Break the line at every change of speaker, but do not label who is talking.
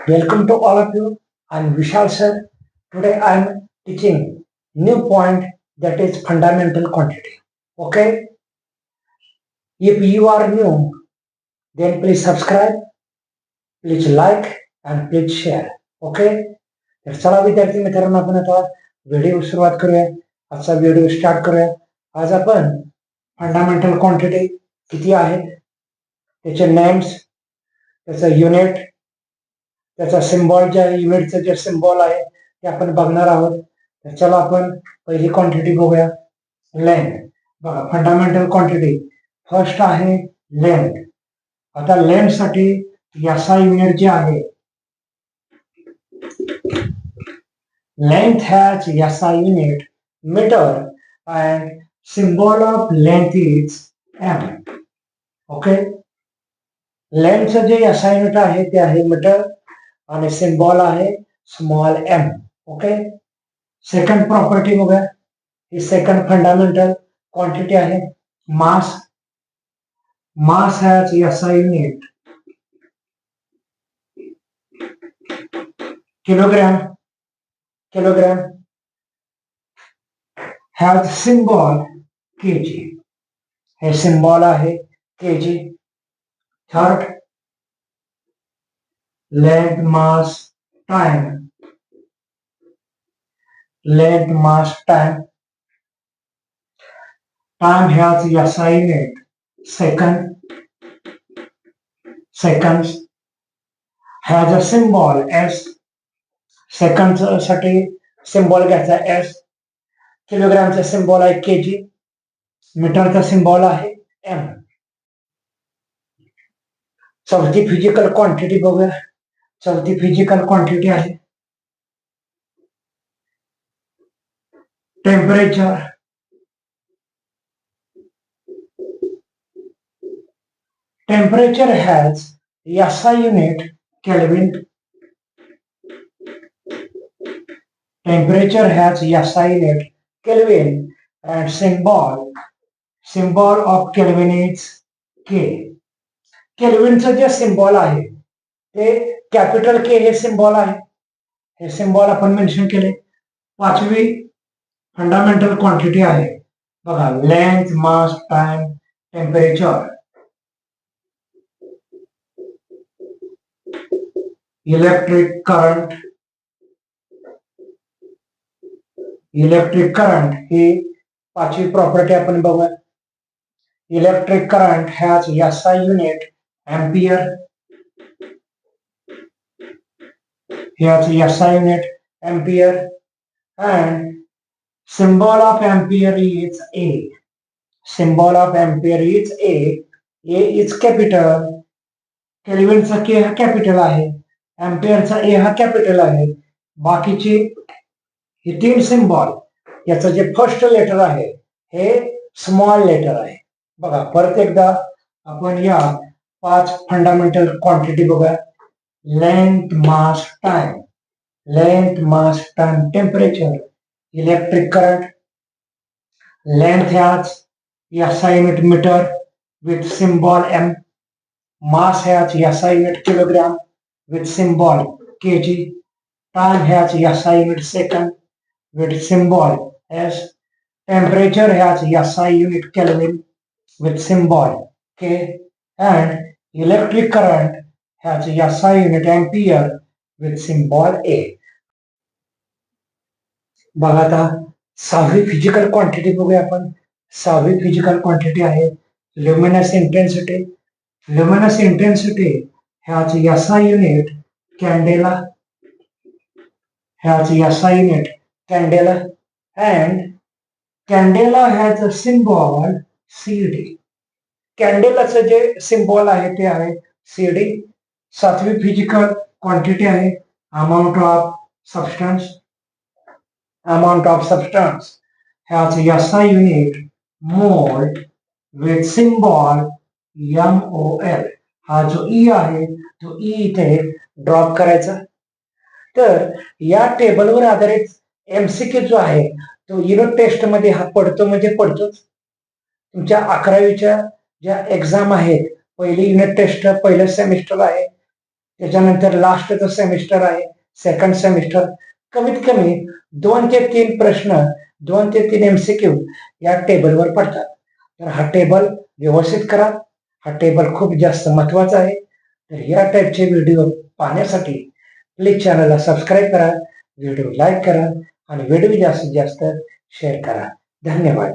Welcome to all of you. I'm Vishal sir. Today I'm teaching new point that is fundamental quantity. Okay. If you are new, then please subscribe, please like and please share. Okay. तर चला विद्यार्थी मित्रांनो आपण आता video सुरुवात करूया. आजचा video start करूया. आज आपण फंडामेंटल क्वांटिटी किती आहेत, त्याचे नेम्स, त्याचं युनिट, त्याचा सिम्बॉल, ज्या युनिटचं जे सिम्बॉल आहे ते आपण बघणार आहोत. तर चला आपण पहिली क्वांटिटी बघूया. लेंथ. बघा, फंडामेंटल क्वांटिटी फर्स्ट आहे लेंथ. आता लेंथ साठी याचा युनिट जे आहे, लेंथ हॅज याचा unit meter and symbol of length is M. Okay. लेंथचं जे याचा युनिट आहे ते आहे मीटर आणि सिम्बॉल आहे small M. Okay. Second property बघा. ही सेकंड फंडामेंटल क्वांटिटी आहे मास. मास हॅज याचा unit kilogram. Kilogram has symbol KG. हे सिम्बॉल आहे KG. Third, length mass time. Length mass time. Time has याचा unit second. Seconds has a symbol S. Second साठी symbol घ्यायचा S. किलोग्रामचा symbol आहे KG. मीटरचा symbol आहे एम. चौथी फिजिकल क्वांटिटी बघूया. चौथी फिजिकल क्वांटिटी आहे टेम्परेचर. टेम्परेचर हॅज याचा युनिट केल्विन. टेम्परेचर हॅज याचा unit kelvin and symbol of kelvin is K. केल्विनचं जे सिम्बॉल आहे ते कॅपिटल के हे सिम्बॉल आहे. हे सिम्बॉल आपण मेन्शन केले. पाचवी फंडामेंटल क्वांटिटी आहे बघा, length mass time temperature. Electric current. Electric current ही पाचवी प्रॉपर्टी आपण बघूया. इलेक्ट्रिक करंट हॅज याचा युनिट एम्पियर. हॅज याचा unit ampere and symbol of ampere is A. Symbol of ampere is A. A is capital. केल्विनचा के हा capital आहे. एम्पियरचा ए हा capital आहे. बाकीचे हे तीन सिम्बॉल, याचं जे फर्स्ट लेटर आहे हे स्मॉल लेटर आहे. बघा, परत एकदा आपण या पाच फंडामेंटल क्वांटिटी बघा. Length mass time. Length mass time temperature. Electric current. Length has SI unit meter with symbol M. Mass has SI unit kilogram with symbol kg. Time has SI unit second with symbol S. Temperature has SI unit Kelvin with symbol K. And electric current has SI unit ampere with symbol A. बघा, आता सहावी physical quantity बघूया आपण. सहावी physical quantity आहे luminous intensity. Luminous intensity has SI unit candela. Has SI unit candela and candela has a symbol CD. कॅन्डेलाचं जे symbol आहे ते आहे CD. सातवी फिजिकल क्वांटिटी आहे amount of substance. Amount of substance has SI unit mole with symbol MOL. हा जो E आहे तो E इथे ड्रॉप करायचा. तर या टेबलवर आधारित MCQ जो आहे तो युनिट टेस्ट मध्ये हा पडतो म्हणजे पडतोच. तुमच्या 11वीच्या ज्या एक्झाम आहेत, पहिली युनिट टेस्ट पहिल्या सेमिस्टर आहे, त्याच्यानंतर लास्टचं सेमिस्टर आहे, सेकंड सेमिस्टर. कमीत कमी 2 ते 3 प्रश्न, 2 ते 3 MCQ या टेबलवर पडतात. तर हा टेबल व्यवस्थित करा. हा टेबल खूप जास्त महत्वाचा आहे. तर या टाईपचे व्हिडिओ पाहण्यासाठी प्लीज चॅनलला सबस्क्राईब करा, व्हिडिओ लाईक करा आणि व्हिडिओ जास्तीत जास्त शेअर करा. धन्यवाद.